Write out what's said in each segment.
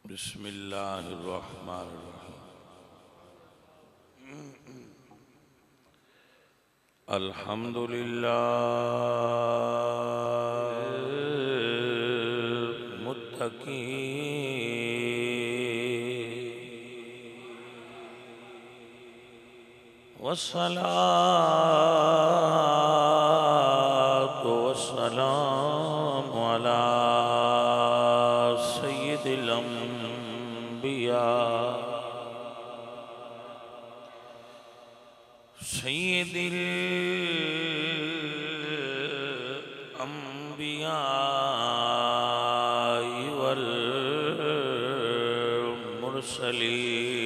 بسم اللہ الرحمن الرحیم الحمدللہ متقین والصلاة والسلام علی سید الانبیاء سید الانبیاء والمرسلین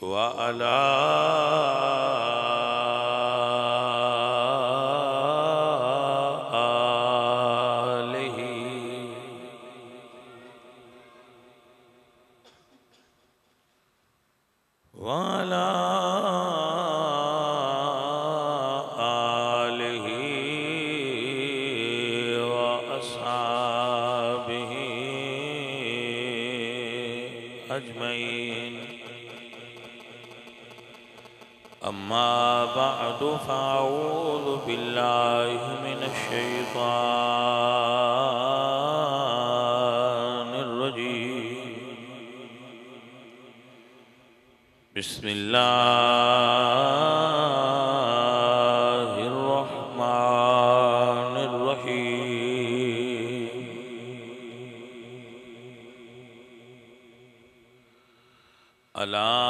وعلى آله وعلى آله وأصحابه أجمعين أما بعد فأعوذ بالله من الشيطان الرجيم بسم الله الرحمن الرحيم ألا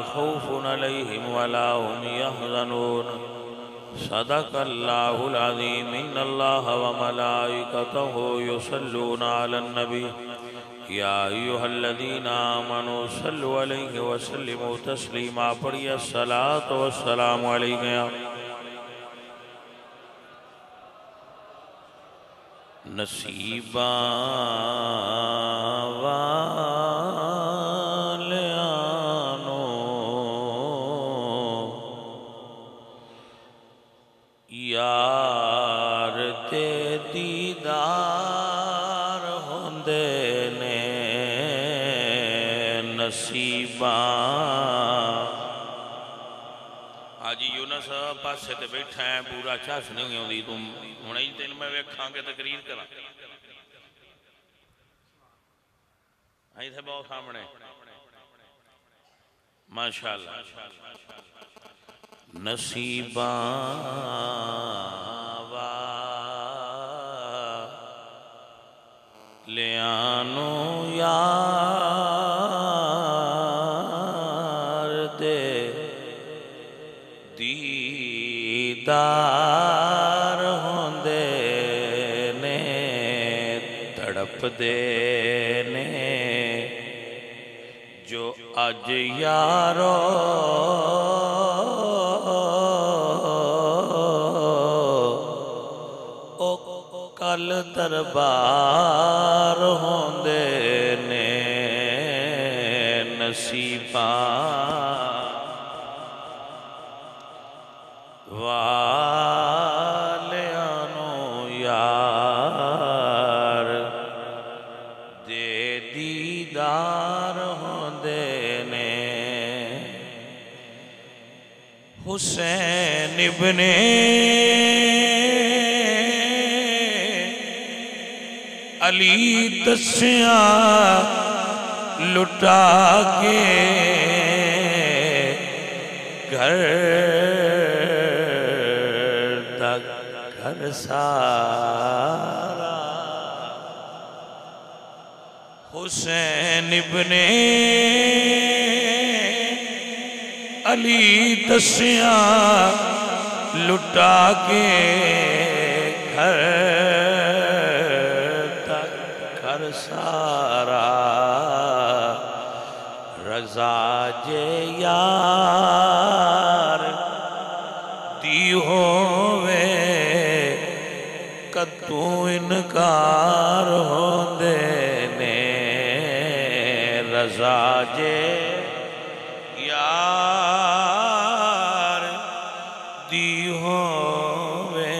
خوف عليهم ولا هم يحزنون صدق الله العظيم إن الله وملائكته يصلون على النبي يا أيها الذين آمنوا صلوا عليه وسلموا تسليما پڑھیے الصلاة والسلام عليك يا نصیبا یار تے دیدار ہوندے نے نصیباں حاجی یونس پاسے تے بیٹھا ہے پورا چاس نہیں ہوندی تم ہونی دن میں ویکھاں کے تقریر کرا آئی تھے بہت سامنے ماشاءاللہ نصیباں لیانو یار دے دیدار ہوندے نے تڑپ دے نے جو اج یارو کل دربار ہوندے نے نصیباں والیانو یار دے دیدار ہوندے نے حسین ابن علی دسیاں لٹا کے گھر تک گھر سارا حسین ابن علی دسیاں لٹا کے گھر سارا رضا جے یار دی ہووے کدو انکار ہوندے نے رضا جے یار دی ہووے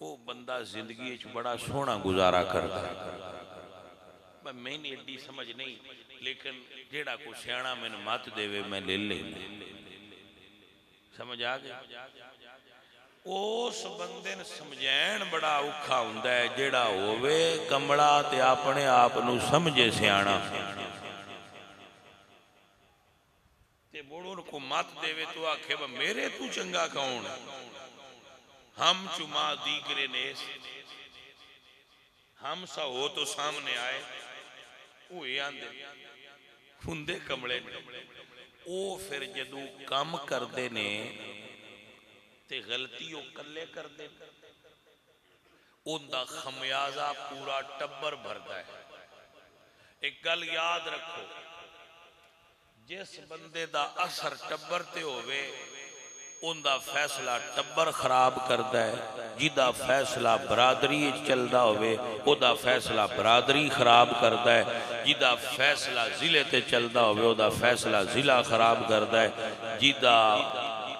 وہ بندہ زندگی بڑا سونا گزارا کرتا ہے. میں نہیں ایڈی سمجھ نہیں لیکن جیڑا کو سیانا میں مت دے میں لے لینا. سمجھ آ گیا؟ اس بندے نے سمجھین بڑا اوکھا ہوندا ہے جیڑا ہووے کمڑا تے اپنے آپ نو سمجھے سیانا تے بڑوں کو مت دے تو آکھے میرے تو چنگا کون ہم چما دیگرے نیس ہم سا ہو تو سامنے آئے وہ آندے ہندے کمڑے نے او پھر جدو کم کر دے نے تے غلطی او کلے کر دے ان دا خمیازہ پورا ٹبر بھردا ہے. ایک گل یاد رکھو جس بندے دا اثر ٹبر تے ہوئے ان دا فیصلہ ٹبر خراب کردا ہے جدا فیصلہ برادری چلدا ہوئے او دا فیصلہ برادری خراب کردا ہے جدا فیصلہ ضلع تے چلدا ہوئے او دا فیصلہ ضلع خراب کردا ہے جدا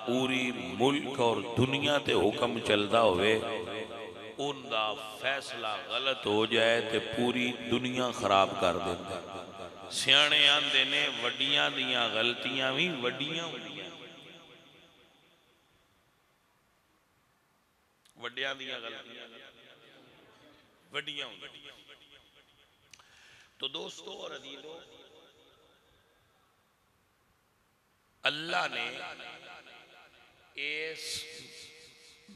پوری ملک اور دنیا تے حکم چلدا ہوئے ان دا فیصلہ غلط ہو جائے تے پوری دنیا خراب کر دیتا ہے. سیانے آندے نے وڈیاں دیاں غلطیاں بھی وڈیاں وڈیاں دیاں غلطیاں وڈیاں. تو دوستو اور عزیزو اللہ نے اس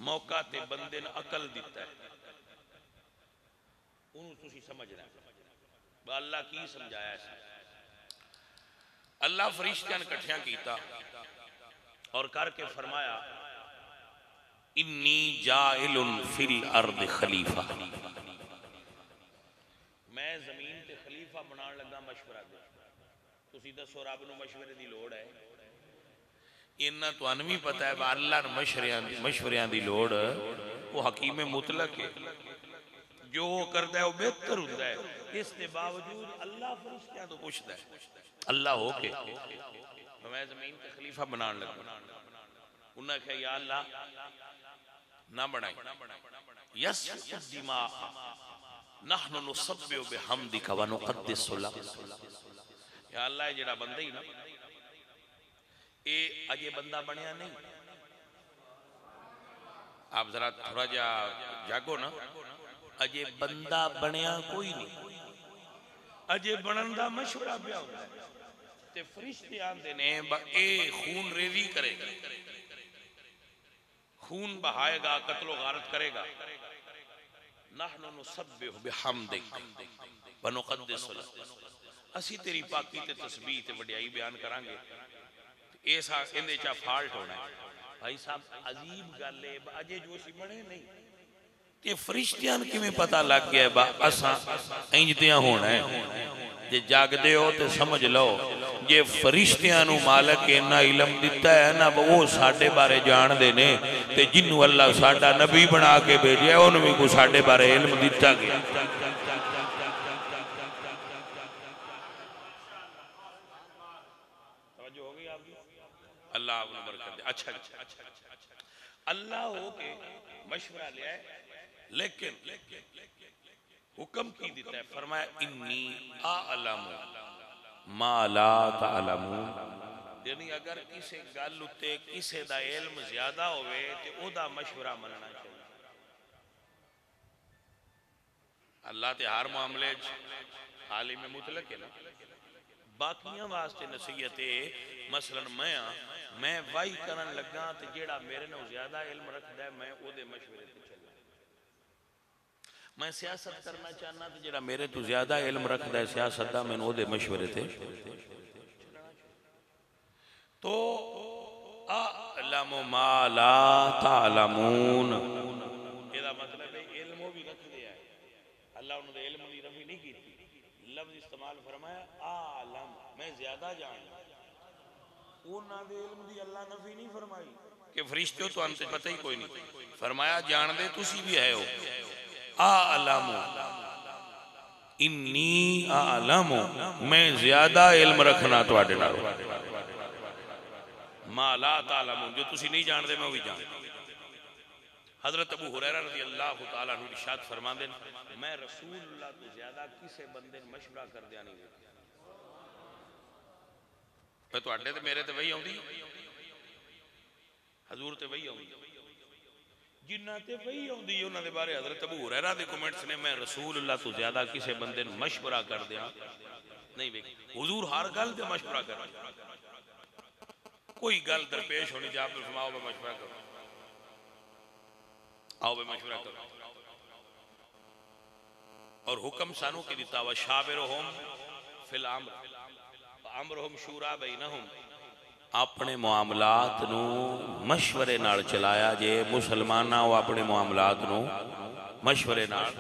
موقع تے بندے نے عقل دیتا ہے انہوں تسی سمجھنا ہے. اللہ کی سمجھایا ہے اللہ فرشتیاں کٹھیاں کیتا اور کر کے فرمایا انی جائل فی الارض خلیفہ میں زمین تے خلیفہ بنان لگا مشورہ دے. تسی دسو رب نو مشورے دی لوڑ ہے انہاں تو انوی پتہ ہے اللہ نے مشوریاں دی لوڑ وہ حکیم مطلق ہے جو کرتا ہے وہ بہتر ہوتا ہے. اس کے باوجود اللہ فرشتیاں تو پوچھتا ہے اللہ ہو کے میں زمین تے خلیفہ بنان لگا انہوں نے کہا یا اللہ نہ بنائی یسفک الدماء نحن نسبح بحمدک ونقدس لک. یا اللہ یہ جڑا بندہ ہی نا اے اجے بندہ بنیا نہیں. آپ ذرا تھوڑا جا جاگو نا اجے بندہ بنیا کوئی نہیں اجے بنن دا مشورہ پیا ہوندا ہے تے فرشتے آندے نے اے خون ریزی کرے گا خون بہائے گا قتل و غارت کرے گا نحن نسبح بحمدک ونقدس لک اسی تیری پاکی تے تسبیح تے وڈیائی بیان کران گے ایسا اندے چا فالٹ ہونا ہے. بھائی صاحب عجیب گالے اجے جوشی بنے نہیں تے فرشتیاں کی میں پتہ لگ گیا با اساں انجدیاں ہونا ہے جے جاگ دے ہو تے سمجھ لو یہ فرشتیاں نو مالک انہا علم دیتا ہے نا وہ ساڑھے بارے جان دے نے تے جنہوں اللہ ساڑھا نبی بنا کے بھیجے ہے انہوں بھی کو ساڑھے بارے علم دیتا گیا. اللہ آپ نے برکت دے. اچھا اللہ ہو کے مشورہ لیا ہے لیکن حکم کی دیتا ہے فرمایا انی اعلم ما لا تعلمون. یعنی اگر کسی گل اتے کسی دا علم زیادہ ہوئے تو او دا مشورہ مننا چاہیے. اللہ تے ہر معاملے عالم مطلق ہے نا باقیاں واسطے نصیحت ہے مثلا میں وائی کرن لگا تے جیڑا میرے نو زیادہ علم رکھدا ہے میں او دے مشورے تے چلنا. میں سیاست کرنا چاہنا تے جیڑا میرے تو زیادہ علم رکھدا ہے سیاست دا میں او دے مشورے تے تو اعلم ما لا تعلمون. یہ مطلب ہے علم وہ بھی رکھ دیا ہے اللہ انہوں نے علم دی رفع نہیں کی تھی لفظ استعمال فرمایا عالم میں زیادہ جانتا انہوں نے علم دی اللہ نفی نہیں فرمائی کہ فرشتے ہو تو ہم سے پتہ ہی کوئی نہیں فرمایا جان دے تسی بھی ہے ہو عالم انی عالم میں زیادہ علم رکھنا تو آڈے نارو ما لا تعلمون جو تسی نہیں جان دے میں وہی جان حضرت ابو ہریرہ رضی اللہ تعالیٰ عنہ ارشاد فرماندے میں رسول اللہ تو زیادہ کسے بندے مشورہ کر دیا نہیں دیکھا. میں تو اڈے تے میرے تے وہی آؤں حضور تے وہی آؤں جنہ تے وہی آؤں دی انہوں نے بارے حضرت ابو ہریرہ دے کومنٹس نے میں رسول اللہ تو زیادہ کسے بندے مشورہ کر دیا نہیں دیکھا. حضور ہر گل تے مشورہ کر دیا. کوئی گل درپیش ہونی جا پر فرماؤ میں مشورہ کروں آؤ میں مشورہ کروں. اور حکم سانو کی دیتا وَشَابِرُهُمْ فِي الْأَمْرِ وَأَمْرُهُمْ شُورَى بَيْنَهُمْ. اپنے معاملات نو مشورے نال چلایا جے مسلمانہ و اپنے معاملات نو مشورے نال.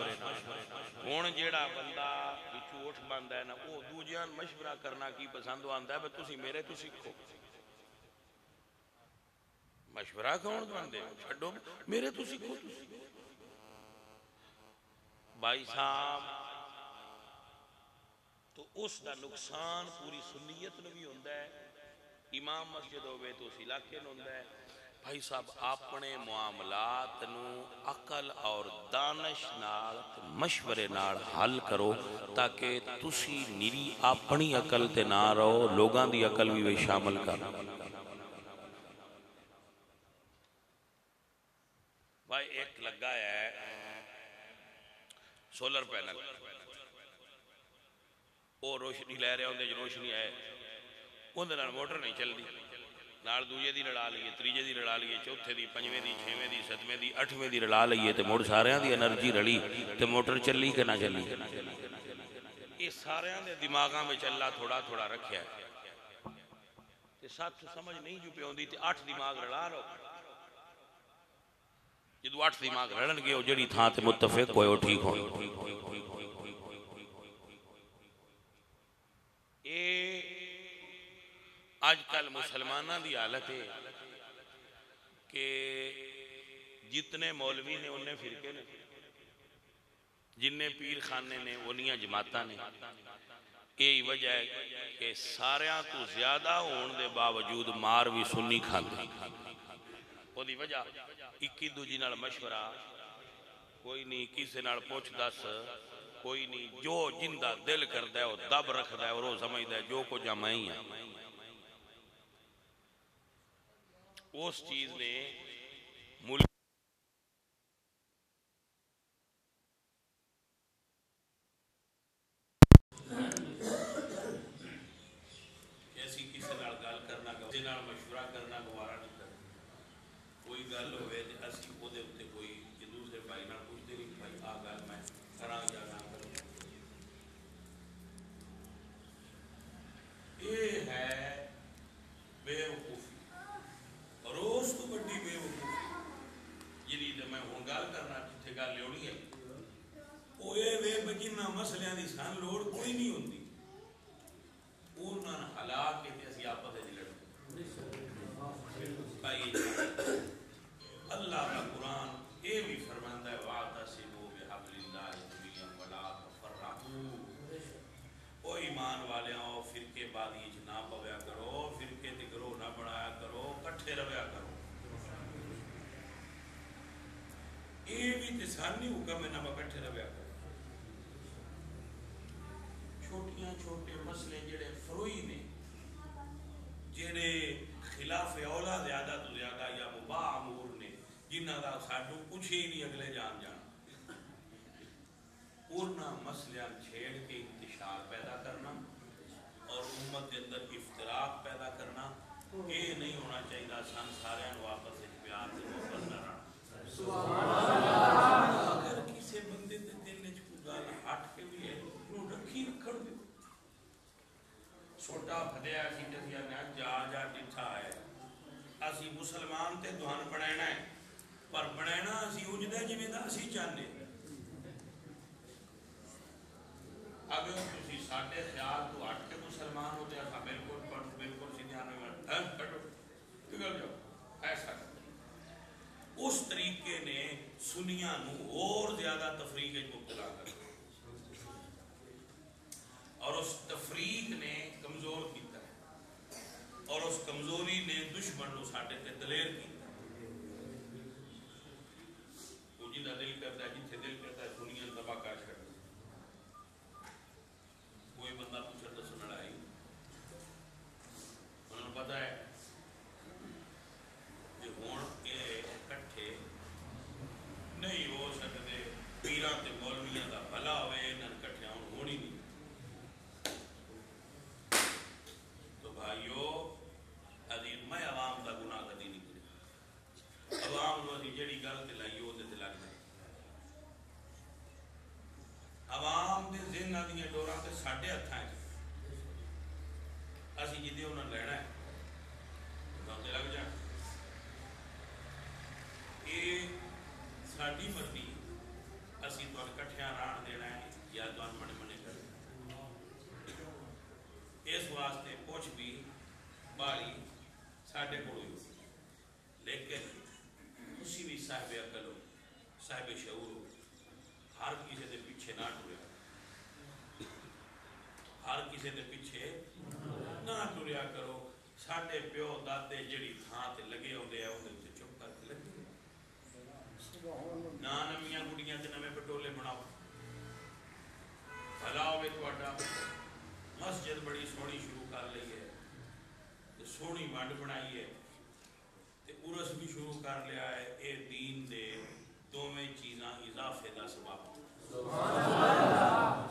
ہون جیڑا بندہ بچو اٹھ بندہ ہے نا وہ دوجیاں مشورہ کرنا کی پسند آندا ہے بس تسی میرے تو سکھو. مشورہ کون بندے چھڈو میرے تو سکھو. بھائی صاحب تو اس دا نقصان پوری سنیت نو بھی ہوندہ ہے. امام مسجد ہوئے تو اس علاقے نو ہوندہ ہے. بھائی صاحب اپنے معاملات نو عقل اور دانش نال مشورے نال حل کرو تاکہ تسی نیری اپنی عقل تے نہ رہو لوگاں دی عقل بھی شامل کرو. بھائی ایک لگا ہے سولر پینل وہ روشنی لے رہے ہوندے جو روشنی ہے اندر موٹر نہیں چل دی نال دوجے دی لڑا لئیے تریجے دی لڑا لئیے چوتھے دی پنجویں دی چھویں دی ستویں دی اٹھویں دی لڑا لئیے تے موڑ سارے دی انرجی رلی تے موٹر چلی کہ نہ چلی. یہ سارے دے دماغاں میں چلا تھوڑا تھوڑا رکھیا ہے تے ساتھ سمجھ نہیں جو پہ ہوندی تے 8 دماغ لڑا رہو. جدو 8 دماغ لڑن گے وہ جڑی تھا تے متفق ہوئے وہ ٹھیک ہوئی. آج کل مسلمانہ دی حالت ہے کہ جتنے مولوی نے انہیں فرقے نے جنہیں پیر خانے نے انہیں جماعتاں نے یہی وجہ ہے کہ ساریاں تو زیادہ ہون دے باوجود مار بھی سنی کھاندے. وہ دی وجہ اکی دوجی نال مشورہ کوئی نہیں کسی نال پوچھ دس کوئی نہیں جو جندہ دل کر دے وہ دب رکھ دے اور وہ سمجھ دے جو کو جمعی ہے. اس چیز نے ملک ایسی کسی نال گل کرنا کسی نال مشورہ کرنا گوارا نہیں کرنا. کوئی گل ہوئے تو اسی وہ دے ہوتے کوئی کہ دوسرے بھائی نال پوچھتے نہیں بھائی آ گل میں کراں یا نہ کروں. یہ ہے بے وقوفی اور اس تو بڑی بے وقوفی جنہی تو میں ہوں گل کرنا جتھے گل لیونی ہے وہ یہ وے بجنہ مسئلیاں دی سان لوڑ کوئی نہیں ہوندی انہاں حلا کے تے اسی آپس وچ لڑتے. بھائی اللہ کا قرآن یہ بھی فرماندا ہے واعتصموا بحبل اللہ جميعا ولا تفرقوا. او ایمان والے او فرقے بازی وچ نہ پویا کرو فرقے تے گروہ نہ بنایا کرو کٹھے رہیا کرو. یہ بھی تے سانی حکم ہے نہ کٹھے رہیا کرو. چھوٹیاں چھوٹے مسئلے جڑے فروئی نے جڑے خلاف اولا زیادہ تو زیادہ یا مباح امور نے جنہ دا ساڈو کچھ ہی نہیں اگلے جان انہاں مسئلہ چھیڑ کے انتشار پیدا کرنا اور امت کے اندر افتراق پیدا کرنا یہ نہیں ہونا چاہیے. سن سارے واپس پیار سے محبت نہ رہنا. اگر کسی بندے دے دل وچ کوئی گل ہٹ کے بھی ہے انہوں رکھی رکھڑ دے چھوٹا پھدیا سی جسیا نے جا جا ڈٹھا ہے اسی مسلمان تے دہن بنانا ہے پر بنانا اسی اجدہ جویں دا اسی چاہنے. اگر تسی ساڈے خیال تو ہٹ کے مسلمان ہوتے ہیں بالکل سیدھے کٹو نکل جاؤ ایسا اس طریقے نے سنیاں نو اور زیادہ تفریق مبتلا کر اور اس تفریق نے کمزور کیتا ہے اور اس کمزوری نے دشمن نو ساڈے تے دلیر کیتا. جیڑی گل تے لائی وہ تے لگ جائے عوام دے ذہن دیا ڈوراں تے ساڈے ہتھاں اسی جدے انہاں لینا ہے تے لگ جان یہ ساری مرضی اسی تمہیں کٹھیاں ران دینا ہے یا تمہیں منے منے کر اس واسطے پوچھ بھی بالی ساڈے کو لیکن اسی بھی صاحب عقل ہو صاحب شعور ہو ہر کسی دے پیچھے نہ ٹریا ہر کسی دے پیچھے نہ ٹریا کرو ساڈے پیو دادے جڑی تھان تے لگے ہوندے ہیں اندر تے چپ کر کے لگے نہ نمیاں گڑیاں تے نویں پٹولے بناؤ بھلا ہوے تہاڈا مسجد بڑی سونی شروع کر لئی ہے تے سونی ونڈ بنائی ہے تے عرس بھی شروع کر لیا ہے اے دین دے دوویں چیزاں اضافے دا سبب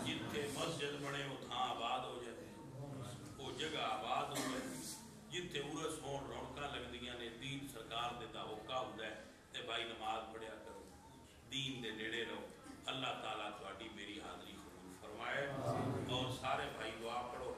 جتھے مسجد بنے وہ تھاں آباد ہو جاتی وہ جگہ آباد ہو جاتی جتھے عرس ہون رونقاں لگدیاں نے دین سرکار دے دا ہوکا ہوندا ہے تے بھائی نماز پڑھیا کرو دین دے نیڑے رہو اللہ تعالیٰ تہاڈی میری حاضری قبول فرمائے اور سارے بھائی دعا پڑھو